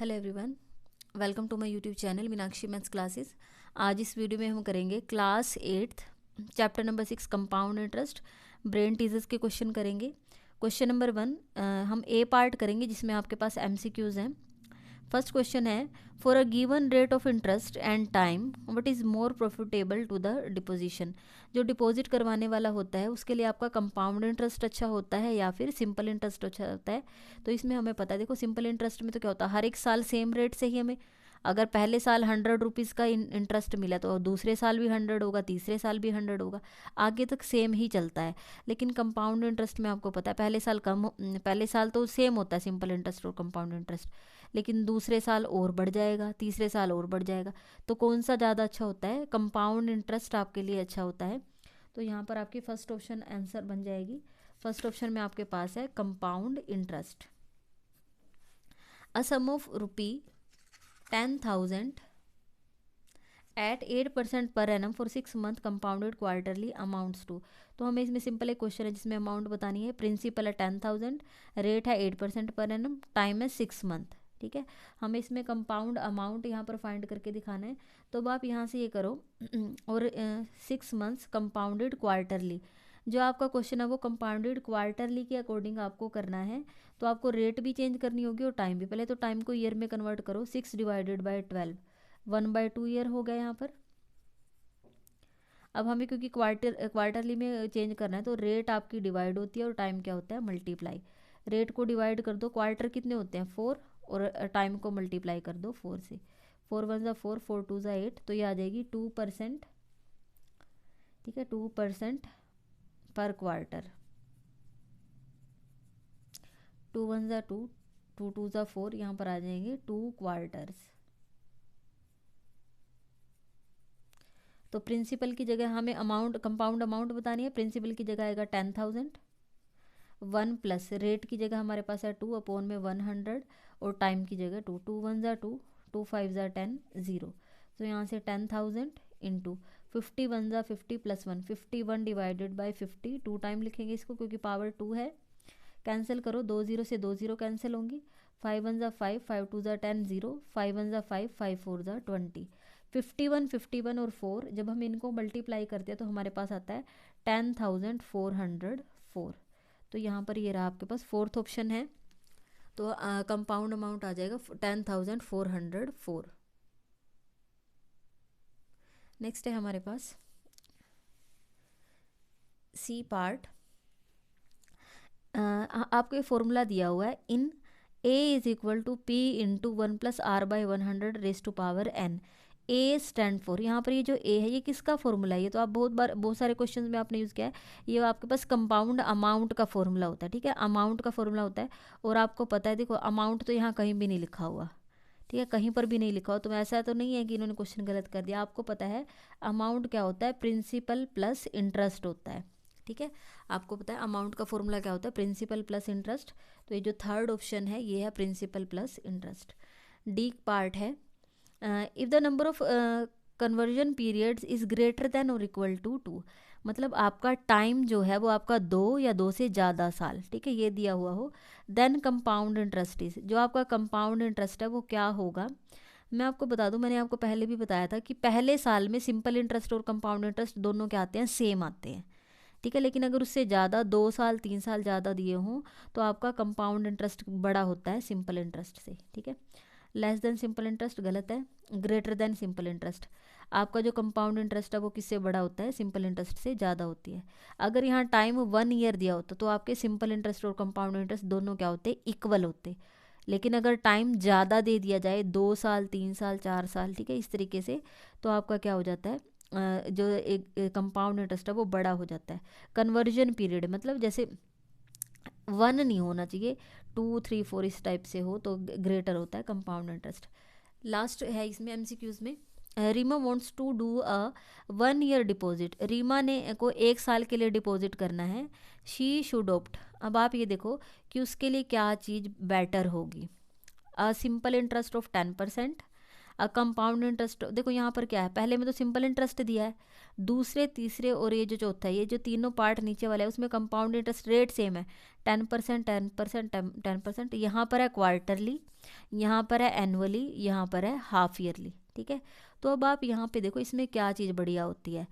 Hello everyone, welcome to my YouTube channel Meenakshi maths classes. आज इस video में हम करेंगे class 8 chapter number 6 compound interest brain teasers के क्वेश्चन करेंगे। क्वेश्चन नंबर 1 हम ए पार्ट करेंगे जिसमें आपके पास एमसीक्यूज हैं। फर्स्ट क्वेश्चन है, for a given rate of interest and time what is more profitable to the deposition. जो डिपॉजिट करवाने वाला होता है उसके लिए आपका कंपाउंड इंटरेस्ट अच्छा होता है या फिर सिंपल इंटरेस्ट अच्छा होता है। तो इसमें हमें पता है, देखो सिंपल इंटरेस्ट में तो क्या होता है, हर एक साल सेम रेट से ही हमें, अगर पहले साल 100 रुपीज़ का इंटरेस्ट मिला तो दूसरे साल भी 100 होगा, तीसरे साल भी 100 होगा, आगे तक सेम ही चलता है। लेकिन कंपाउंड इंटरेस्ट में आपको पता है पहले साल तो सेम होता है सिंपल इंटरेस्ट और कंपाउंड इंटरेस्ट, लेकिन दूसरे साल और बढ़ जाएगा, तीसरे साल और बढ़ जाएगा। तो कौन सा ज़्यादा अच्छा होता है? कंपाउंड इंटरेस्ट आपके लिए अच्छा होता है। तो यहाँ पर आपकी फर्स्ट ऑप्शन आंसर बन जाएगी। फर्स्ट ऑप्शन में आपके पास है compound interest. A sum of ₹10,000 at 8% per annum for 6 month compounded quarterly amounts to. तो हमें इसमें सिंपल एक क्वेश्चन है जिसमें अमाउंट बतानी है। प्रिंसिपल है 10,000, रेट है 8% पर एनम, टाइम है 6 मंथ। ठीक है, हमें इसमें कंपाउंड अमाउंट यहाँ पर फाइंड करके दिखाना है। तो अब आप यहाँ से ये करो और 6 मंथ्स कंपाउंडेड क्वार्टरली, जो आपका क्वेश्चन है वो कंपाउंडेड क्वार्टरली के अकॉर्डिंग आपको करना है। तो आपको रेट भी चेंज करनी होगी और टाइम भी। पहले तो टाइम को ईयर में कन्वर्ट करो, 6 डिवाइडेड बाई 12, 1/2 ईयर हो गया यहाँ पर। अब हमें क्योंकि क्वार्टरली में चेंज करना है तो रेट आपकी डिवाइड होती है और टाइम क्या होता है, मल्टीप्लाई। रेट को डिवाइड कर दो, क्वार्टर कितने होते हैं 4, और टाइम को मल्टीप्लाई कर दो 4 से। 4 1 ज़ा 4, 4 2 ज़ा 8, तो ये आ जाएगी 2%। ठीक है, 2% पर क्वार्टर। 2 1 ज़ा 2, 2 2 ज़ा 4, यहाँ पर आ जाएंगे 2 क्वार्टर्स। तो प्रिंसिपल की जगह हमें अमाउंट, कंपाउंड अमाउंट बतानी है। प्रिंसिपल की जगह आएगा 10,000, 1 प्लस रेट की जगह हमारे पास है 2 अपॉन में 100, और टाइम की जगह 2। 2 1 ज़ा 2, 2 5 ज़ा 10, 0। तो यहाँ से 10,000 इंटू 50 1 ज़ा 50 प्लस 1, 51 डिवाइडेड बाई 50। 2 टाइम लिखेंगे इसको क्योंकि पावर 2 है। कैंसिल करो, 2 0 से 2 0 कैंसिल होंगी। 5 1 ज़ा 5, 5 2 ज़ा 10, 0। 5 1 ज़ा 5, 5 4 ज़ा 20। 51 51 और 4 जब हम इनको मल्टीप्लाई करते हैं तो हमारे पास आता है 10,404। तो यहाँ पर ये रहा आपके पास फोर्थ ऑप्शन है। तो कंपाउंड अमाउंट आ जाएगा 10,404। नेक्स्ट है हमारे पास सी पार्ट। आपको ये फॉर्मूला दिया हुआ है, in A is equal to P into 1 plus R by 100 raise to power n. A stand for, यहाँ पर ये जो ए है ये किसका फॉर्मूला है? ये तो आप बहुत सारे क्वेश्चंस में आपने यूज़ किया है। ये आपके पास कंपाउंड अमाउंट का फॉर्मूला होता है। ठीक है, अमाउंट का फॉर्मूला होता है। और आपको पता है, देखो अमाउंट तो यहाँ कहीं भी नहीं लिखा हुआ, ठीक है, कहीं पर भी नहीं लिखा हुआ। तो ऐसा तो नहीं है कि इन्होंने क्वेश्चन गलत कर दिया। आपको पता है अमाउंट क्या होता है, प्रिंसिपल प्लस इंटरेस्ट होता है। ठीक है, आपको पता है अमाउंट का फॉर्मूला क्या होता है, प्रिंसिपल प्लस इंटरेस्ट। तो ये जो थर्ड ऑप्शन है ये है principal plus interest. D part है, if the number of conversion periods is greater than और इक्वल टू 2, मतलब आपका टाइम जो है वो आपका 2 या 2 से ज़्यादा साल, ठीक है, ये दिया हुआ हो, देन कंपाउंड इंटरेस्ट इज, जो आपका कंपाउंड इंटरेस्ट है वो क्या होगा। मैं आपको बता दूं, मैंने आपको पहले भी बताया था कि पहले साल में सिंपल इंटरेस्ट और कंपाउंड इंटरेस्ट दोनों क्या आते हैं, सेम आते हैं। ठीक है, लेकिन अगर उससे ज़्यादा 2 साल 3 साल ज़्यादा दिए हों तो आपका कंपाउंड इंटरेस्ट बड़ा होता है सिंपल इंटरेस्ट से। ठीक है, लेस देन सिंपल इंटरेस्ट गलत है, ग्रेटर देन सिंपल इंटरेस्ट। आपका जो कंपाउंड इंटरेस्ट है वो किससे बड़ा होता है, सिंपल इंटरेस्ट से ज़्यादा होती है। अगर यहाँ टाइम 1 ईयर दिया होता तो आपके सिंपल इंटरेस्ट और कंपाउंड इंटरेस्ट दोनों क्या होते, इक्वल होते। लेकिन अगर टाइम ज़्यादा दे दिया जाए, 2 साल 3 साल 4 साल, ठीक है, इस तरीके से, तो आपका क्या हो जाता है, जो एक कंपाउंड इंटरेस्ट है वो बड़ा हो जाता है। कन्वर्जन पीरियड मतलब जैसे 1 नहीं होना चाहिए, 2 3 4 इस टाइप से हो तो ग्रेटर होता है कंपाउंड इंटरेस्ट। लास्ट है इसमें एमसीक्यूज में, Reema wants to do a 1 year deposit. Reema ने को 1 साल के लिए डिपॉजिट करना है। शी शुड ऑप्ट, अब आप ये देखो कि उसके लिए क्या चीज़ बेटर होगी। A simple interest of 10%, compound interest, देखो यहाँ पर क्या है, पहले में तो सिंपल इंटरेस्ट दिया है, दूसरे तीसरे और ये जो चौथा है, ये जो तीनों पार्ट नीचे वाला है उसमें कंपाउंड इंटरेस्ट रेट सेम है, 10% 10% 10%। यहाँ पर है क्वार्टरली, यहाँ पर है एनुअली, यहाँ पर है हाफ ईयरली, ठीक है। तो अब आप यहाँ पे देखो इसमें क्या चीज़ बढ़िया होती है,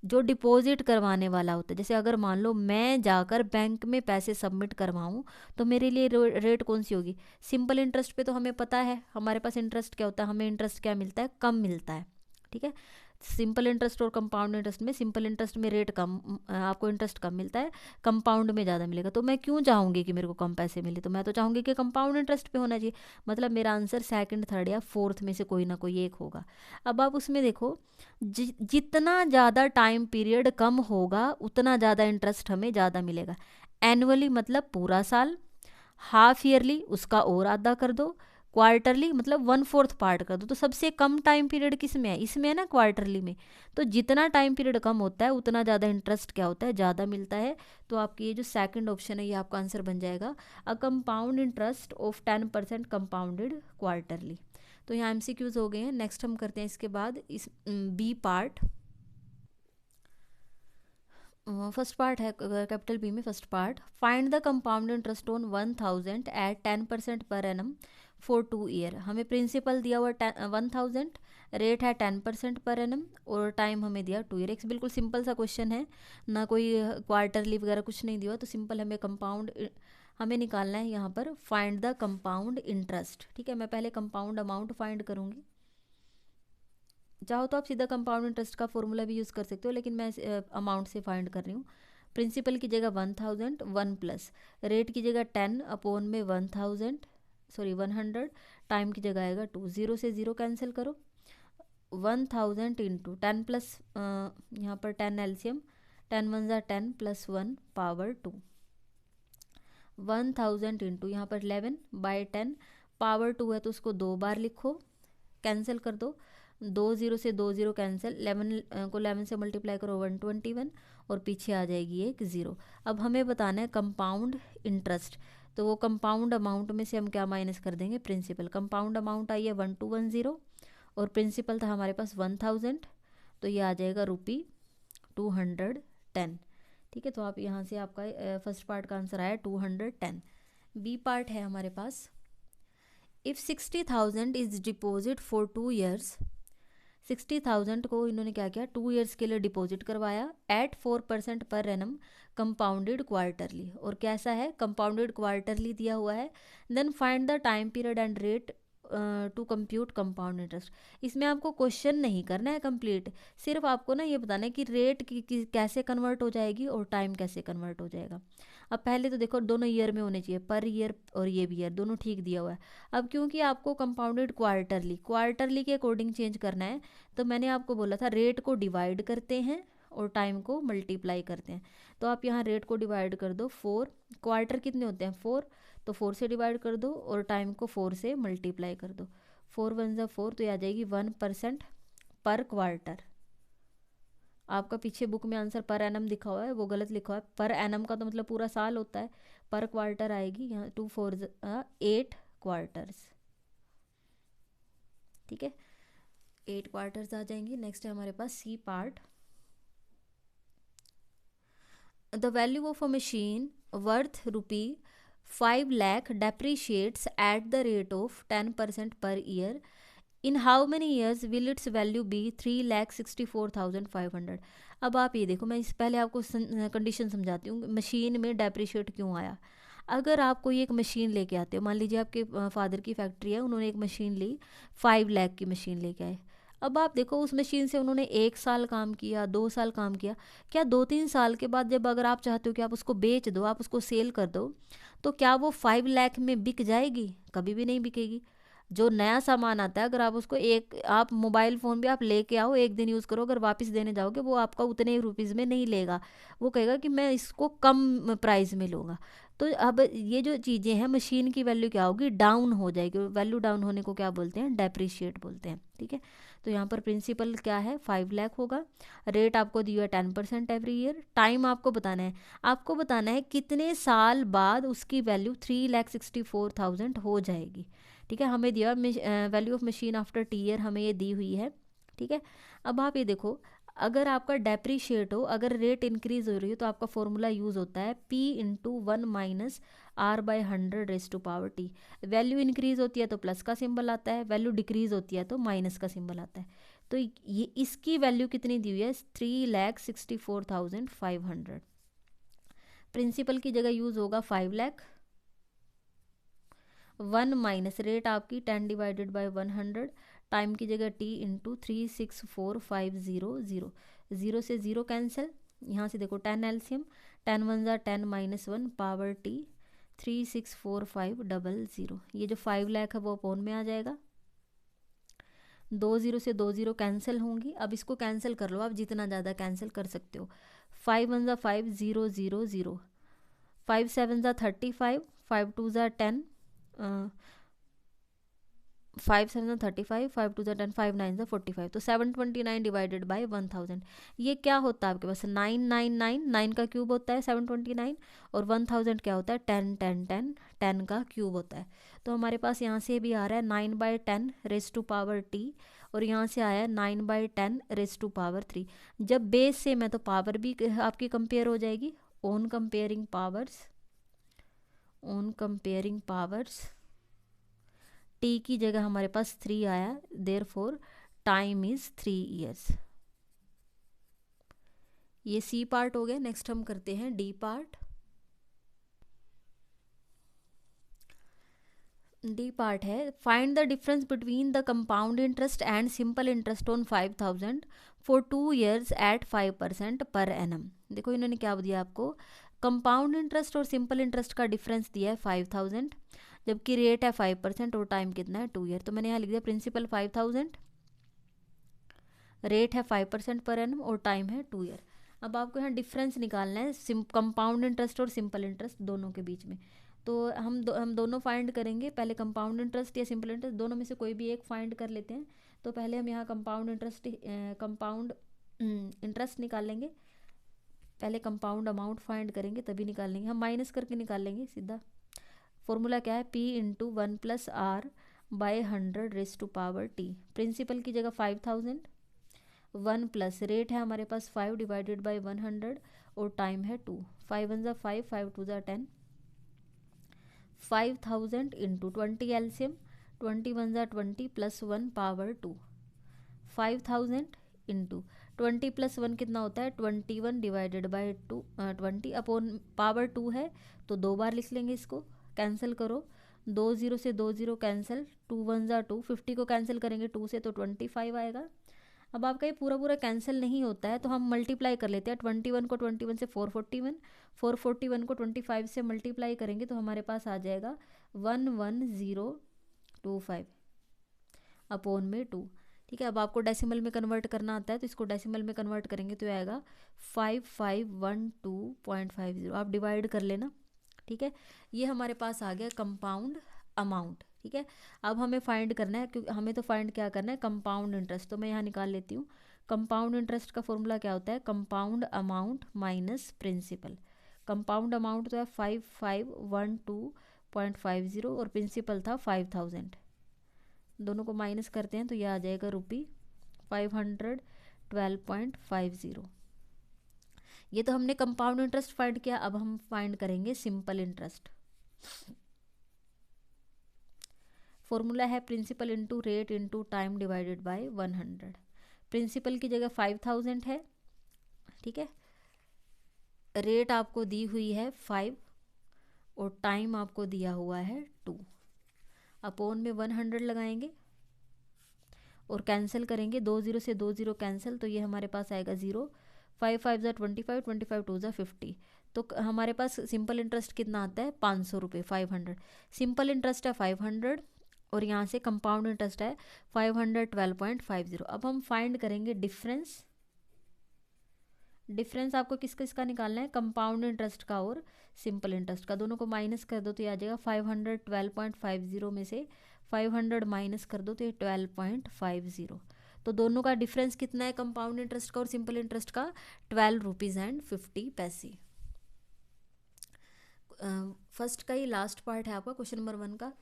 जो डिपॉजिट करवाने वाला होता है। जैसे अगर मान लो मैं जाकर बैंक में पैसे सबमिट करवाऊँ तो मेरे लिए रेट कौन सी होगी, सिंपल इंटरेस्ट पे तो हमें पता है हमारे पास इंटरेस्ट क्या होता है, हमें इंटरेस्ट क्या मिलता है, कम मिलता है, ठीक है। सिंपल इंटरेस्ट और कंपाउंड इंटरेस्ट में, सिंपल इंटरेस्ट में रेट कम, आपको इंटरेस्ट कम मिलता है, कंपाउंड में ज़्यादा मिलेगा। तो मैं क्यों चाहूँगी कि मेरे को कम पैसे मिले, तो मैं तो चाहूँगी कि कंपाउंड इंटरेस्ट पे होना चाहिए। मतलब मेरा आंसर सेकंड, थर्ड या फोर्थ में से कोई ना कोई एक होगा। अब आप उसमें देखो जितना ज़्यादा टाइम पीरियड कम होगा उतना ज़्यादा इंटरेस्ट हमें ज़्यादा मिलेगा। एनुअली मतलब पूरा साल, हाफ ईयरली उसका और आधा कर दो, क्वार्टरली मतलब 1/4 पार्ट कर दो। तो सबसे कम टाइम पीरियड किस में है, इसमें है ना, क्वार्टरली में। तो जितना टाइम पीरियड कम होता है उतना ज़्यादा इंटरेस्ट क्या होता है, ज़्यादा मिलता है। तो आपकी ये जो सेकंड ऑप्शन है ये आपका आंसर बन जाएगा, a compound interest of 10% compounded quarterly. तो यहाँ MCQs हो गए हैं। नेक्स्ट हम करते हैं इसके बाद इस बी पार्ट। फर्स्ट पार्ट है कैपिटल बी में first part, find the compound interest on 1000 at 10% per annum for 2 year. हमें प्रिंसिपल दिया हुआ 1000, रेट है 10% पर एनम और टाइम हमें दिया 2 ईयर। एक बिल्कुल सिंपल सा क्वेश्चन है, ना कोई क्वार्टरली वगैरह कुछ नहीं दिया, तो सिंपल हमें कंपाउंड हमें निकालना है यहाँ पर, फाइंड द कंपाउंड इंटरेस्ट, ठीक है। मैं पहले कंपाउंड अमाउंट फाइंड करूँगी, चाहो तो आप सीधा कंपाउंड इंटरेस्ट का फॉर्मूला भी यूज़ कर सकते हो, लेकिन मैं अमाउंट से फाइंड कर रही हूँ। प्रिंसिपल की जगह 1000, 1 प्लस रेट की जगह 10 अपॉन में 100, टाइम की जगह आएगा 2, 0 से 0 कैंसिल करो, 1000 इंटू 10 प्लस यहाँ पर 10 एलसीएम, 10 1 ज़ा 10 प्लस 1 पावर 2, 1000 इंटू यहाँ पर 11 बाई 10 पावर 2 है तो उसको 2 बार लिखो, कैंसिल कर दो, 2 0 से 2 0 कैंसिल, 11 को 11 से मल्टीप्लाई करो 121 और पीछे आ जाएगी एक 0। अब हमें बताना है कंपाउंड इंटरेस्ट, तो वो कंपाउंड अमाउंट में से हम क्या माइनस कर देंगे, प्रिंसिपल। कंपाउंड अमाउंट आई है 1210 और प्रिंसिपल था हमारे पास 1000, तो ये आ जाएगा ₹210, ठीक है। तो आप यहाँ से आपका फर्स्ट पार्ट का आंसर आया 210। बी पार्ट है हमारे पास, if 60,000 is deposit for 2 years, 60,000 को इन्होंने क्या किया, 2 ईयर्स के लिए डिपॉजिट करवाया eight 4% per annum compounded quarterly. और कैसा है, कंपाउंडेड क्वार्टरली दिया हुआ है। Then find the time period and rate to compute compound interest. इसमें आपको क्वेश्चन नहीं करना है कंप्लीट, सिर्फ आपको ना ये बताना है कि रेट की कैसे कन्वर्ट हो जाएगी और टाइम कैसे कन्वर्ट हो जाएगा। अब पहले तो देखो दोनों ईयर में होने चाहिए, पर ईयर और ये भी ईयर दोनों ठीक दिया हुआ है। अब क्योंकि आपको कंपाउंडेड क्वार्टरली के अकॉर्डिंग चेंज करना है, तो मैंने आपको बोला था रेट को डिवाइड करते हैं और टाइम को मल्टीप्लाई करते हैं। तो आप यहाँ रेट को डिवाइड कर दो 4, क्वार्टर कितने होते हैं 4, तो 4 से डिवाइड कर दो और टाइम को 4 से मल्टीप्लाई कर दो, 4 1 ज़ा 4, तो ये आ जाएगी 1% पर क्वार्टर। आपका पीछे बुक में आंसर पर एनम लिखा हुआ है, वो गलत लिखा हुआ है, पर एनम का तो मतलब पूरा साल होता है, पर क्वार्टर आएगी यहाँ 2 4 8 क्वार्टर्स, ठीक है, 8 क्वार्टर्स आ जाएंगे। नेक्स्ट है हमारे पास C part, the value of a machine worth ₹5 lakh depreciates at the rate of 10% per year. In how many years will its value be 3,64,500? अब आप ये देखो, मैं इस पहले आपको कंडीशन समझाती हूँ, मशीन में डेप्रिशिएट क्यों आया। अगर आप कोई एक मशीन लेके आते हो, मान लीजिए आपके फादर की फैक्ट्री है, उन्होंने एक मशीन ली, 5 लाख की मशीन लेके आए। अब आप देखो उस मशीन से उन्होंने 1 साल काम किया, 2 साल काम किया, क्या 2-3 साल के बाद जब अगर आप चाहते हो कि आप उसको बेच दो, आप उसको सेल कर दो, तो क्या वो 5 लाख में बिक जाएगी? कभी भी नहीं बिकेगी। जो नया सामान आता है, अगर आप उसको आप मोबाइल फ़ोन भी आप लेके आओ, एक दिन यूज़ करो, अगर वापस देने जाओगे वो आपका उतने रुपीज़ में नहीं लेगा, वो कहेगा कि मैं इसको कम प्राइस में लूँगा। तो अब ये जो चीज़ें हैं, मशीन की वैल्यू क्या होगी, डाउन हो जाएगी। वैल्यू डाउन होने को क्या बोलते हैं, डेप्रिशिएट बोलते हैं, ठीक है। तो यहाँ पर प्रिंसिपल क्या है, 5 लाख होगा, रेट आपको दिया है 10% एवरी ईयर, टाइम आपको बताना है, आपको बताना है कितने साल बाद उसकी वैल्यू 3,64,000 हो जाएगी, ठीक है। हमें दिया value of machine after T year, हमें ये दी हुई है, ठीक है। अब आप ये देखो, अगर आपका डेप्रीशिएट हो, अगर रेट इंक्रीज हो रही है तो आपका फॉर्मूला यूज़ होता है P into 1 minus R/100 raise to power T। Value increase होती है तो प्लस का सिंबल आता है, वैल्यू डिक्रीज होती है तो माइनस का सिंबल आता है। तो ये इसकी वैल्यू कितनी दी हुई है, 3,64,500। प्रिंसिपल की जगह यूज़ होगा 5 लाख। 1 माइनस रेट आपकी 10 डिवाइडेड बाई 100, टाइम की जगह T इंटू 364,500। ज़ीरो से ज़ीरो कैंसिल, यहाँ से देखो 10 एलसीएम, 10 1 ज़ा 10 माइनस 1 पावर T 364,500। ये जो 5 लाख है वो अपोन में आ जाएगा। 2 ज़ीरो से 2 ज़ीरो कैंसिल होंगी। अब इसको कैंसिल कर लो, आप जितना ज़्यादा कैंसिल कर सकते हो। 5 1 ज़ा 5 0 0 0, 5 7 ज़ा 35, 5 2 ज़ा 10, 5 7 ज़ा 35, 5 2 ज़ा 10, 5 9 ज़ा 45। तो 729 डिवाइडेड बाय 1000, ये क्या होता है आपके पास, 999, 9 का क्यूब होता है 729, और 1000 क्या होता है, 10 10 10, 10 का क्यूब होता है। तो हमारे पास यहाँ से भी आ रहा है 9/10 रेज टू पावर T, और यहाँ से आया 9/10 रेज टू पावर 3। जब बेस सेम है तो पावर भी आपकी कंपेयर हो जाएगी। ऑन कंपेयरिंग पावर्स T की जगह हमारे पास 3 आया, देयरफॉर टाइम इज 3 ईयर्स। ये C पार्ट हो गया। नेक्स्ट हम करते हैं D पार्ट। D पार्ट है, find the difference between the compound interest and simple interest on 5,000 for 2 years at 5% per annum. देखो इन्होंने क्या दिया आपको, कंपाउंड इंटरेस्ट और सिंपल इंटरेस्ट का डिफरेंस दिया है 5,000, जबकि रेट है 5% और टाइम कितना है 2 ईयर। तो मैंने यहाँ लिख दिया प्रिंसिपल 5,000, रेट है 5% पर एनम और टाइम है 2 ईयर। अब आपको यहाँ डिफरेंस निकालना है कंपाउंड इंटरेस्ट और सिंपल इंटरेस्ट दोनों के बीच में। तो हम दोनों फाइंड करेंगे, पहले कंपाउंड इंटरेस्ट या सिंपल इंटरेस्ट, दोनों में से कोई भी एक फाइंड कर लेते हैं। तो पहले हम यहाँ कंपाउंड इंटरेस्ट निकाल लेंगे। पहले कंपाउंड अमाउंट फाइंड करेंगे तभी निकाल लेंगे, हम माइनस करके निकाल लेंगे सीधा। फॉर्मूला क्या है, P into 1 plus R/100 raise to power T। Principal की जगह 5,000, 1 प्लस रेट है हमारे पास 5 डिवाइडेड बाई 100 और टाइम है 2। 5 1 ज़ा 5, 5 2 ज़ा 10, 5,000 इंटू 20 एलसीएम, 20 1 ज़ा 20 प्लस 1 पावर 2। 5,000 इंटू 20 प्लस 1 कितना होता है, 21 डिवाइडेड बाई 20 अपॉन पावर 2 है तो 2 बार लिख लेंगे इसको। कैंसिल करो, 2 ज़ीरो से 2 ज़ीरो कैंसिल, 2 1 ज़ा 2, 50 को कैंसिल करेंगे 2 से तो 25 आएगा। अब आपका ये पूरा कैंसिल नहीं होता है तो हम मल्टीप्लाई कर लेते हैं। 21 को 21 से 441, 441 को 25 से मल्टीप्लाई करेंगे तो हमारे पास आ जाएगा 11025 अपॉन में 2। ठीक है, अब आपको डेसिमल में कन्वर्ट करना आता है तो इसको डेसिमल में कन्वर्ट करेंगे तो आएगा 5512.50। आप डिवाइड कर लेना। ठीक है, ये हमारे पास आ गया कंपाउंड अमाउंट। ठीक है, अब हमें फाइंड करना है, क्योंकि हमें तो फाइंड क्या करना है, कंपाउंड इंटरेस्ट। तो मैं यहाँ निकाल लेती हूँ। कंपाउंड इंटरेस्ट का फॉर्मूला क्या होता है, compound amount minus principal. Compound amount तो है 5512.50 और प्रिंसिपल था 5,000। दोनों को माइनस करते हैं तो यह आ जाएगा ₹512.50। ये तो हमने कंपाउंड इंटरेस्ट फाइंड किया। अब हम फाइंड करेंगे सिंपल इंटरेस्ट। फॉर्मूला है principal into rate into time divided by 100। Principal की जगह 5,000 है। ठीक है, रेट आपको दी हुई है 5 और टाइम आपको दिया हुआ है 2। अपॉन में 100 लगाएंगे और कैंसिल करेंगे, 2 ज़ीरो से 2 ज़ीरो कैंसिल तो ये हमारे पास आएगा 0। 5 5 ज़ा 25, 25 2 ज़ा 50। तो हमारे पास सिंपल इंटरेस्ट कितना आता है, 500 रुपये, 500। सिंपल इंटरेस्ट है 500 और यहाँ से कंपाउंड इंटरेस्ट है 512.50। अब हम फाइंड करेंगे डिफरेंस। डिफरेंस आपको किसका निकालना है, कंपाउंड इंटरेस्ट का और सिंपल इंटरेस्ट का। दोनों को माइनस कर दो तो ये आ जाएगा 512.50 में से 500 माइनस कर दो तो ये 12.50। तो दोनों का डिफरेंस कितना है, कंपाउंड इंटरेस्ट का और सिंपल इंटरेस्ट का, 12 रुपीज़ एंड 50 पैसे। फर्स्ट का ही लास्ट पार्ट है आपका क्वेश्चन नंबर 1 का।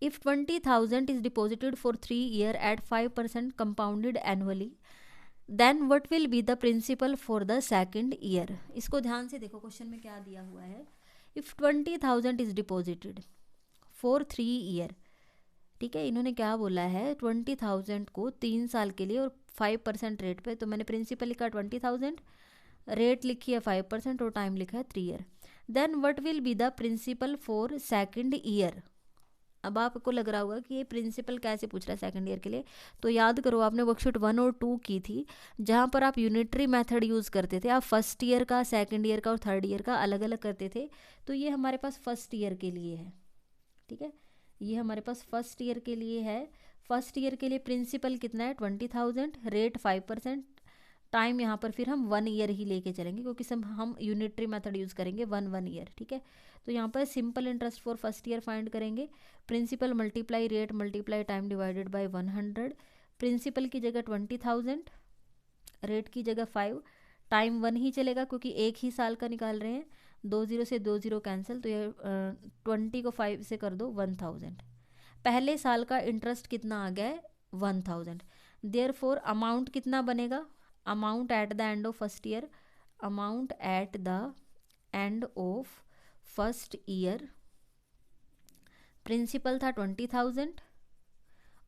If 20,000 is deposited for 3 year at 5% compounded annually, then what will be the principal for the second year. इसको ध्यान से देखो, क्वेश्चन में क्या दिया हुआ है। If 20,000 is deposited for 3 year, ठीक है, इन्होंने क्या बोला है 20,000 को 3 साल के लिए और 5% रेट पे, तो मैंने प्रिंसिपल लिखा 20,000, रेट लिखी है 5% और टाइम लिखा है 3 year. Then what will be the principal for second year. अब आपको लग रहा होगा कि ये प्रिंसिपल कैसे पूछ रहा है सेकंड ईयर के लिए, तो याद करो आपने वर्कशीट 1 और 2 की थी, जहाँ पर आप यूनिटरी मेथड यूज़ करते थे, आप फर्स्ट ईयर का, सेकंड ईयर का और थर्ड ईयर का अलग अलग करते थे। तो ये हमारे पास फर्स्ट ईयर के लिए है, ठीक है, ये हमारे पास फर्स्ट ईयर के लिए है। फर्स्ट ईयर के लिए प्रिंसिपल कितना है 20,000, रेट 5%, टाइम यहाँ पर फिर हम 1 ईयर ही लेके चलेंगे क्योंकि सब हम यूनिटरी मेथड यूज़ करेंगे 1 ईयर, ठीक है। तो यहाँ पर simple interest for first year find करेंगे, principal multiply rate multiply time divided by 100, principal की जगह 20,000, रेट की जगह 5, टाइम 1 ही चलेगा क्योंकि एक ही साल का निकाल रहे हैं, 2 0 से 2 0 कैंसिल, तो ये 20 को 5 से कर दो 1000। पहले साल का इंटरेस्ट कितना आ गया है 1000। देयरफॉर अमाउंट कितना बनेगा, amount at the end of first year, amount at the end of first year, principal था 20,000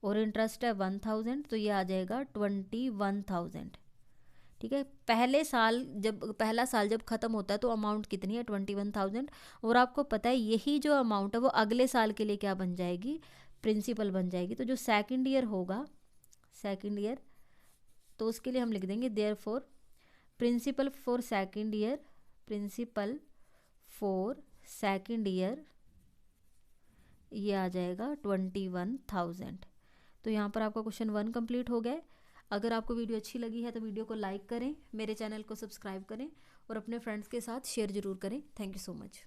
और इंटरेस्ट है 1000, तो ये आ जाएगा 21,000, ठीक है। पहला साल जब ख़त्म होता है तो अमाउंट कितनी है 21,000, और आपको पता है यही जो अमाउंट है वो अगले साल के लिए क्या बन जाएगी, प्रिंसिपल बन जाएगी। तो जो सेकंड ईयर होगा, सेकंड ईयर, तो उसके लिए हम लिख देंगे therefore principal for second year, principal for second year ये आ जाएगा 21,000। तो यहाँ पर आपका क्वेश्चन 1 कंप्लीट हो गया। अगर आपको वीडियो अच्छी लगी है तो वीडियो को लाइक करें, मेरे चैनल को सब्सक्राइब करें और अपने फ्रेंड्स के साथ शेयर ज़रूर करें। Thank you so much.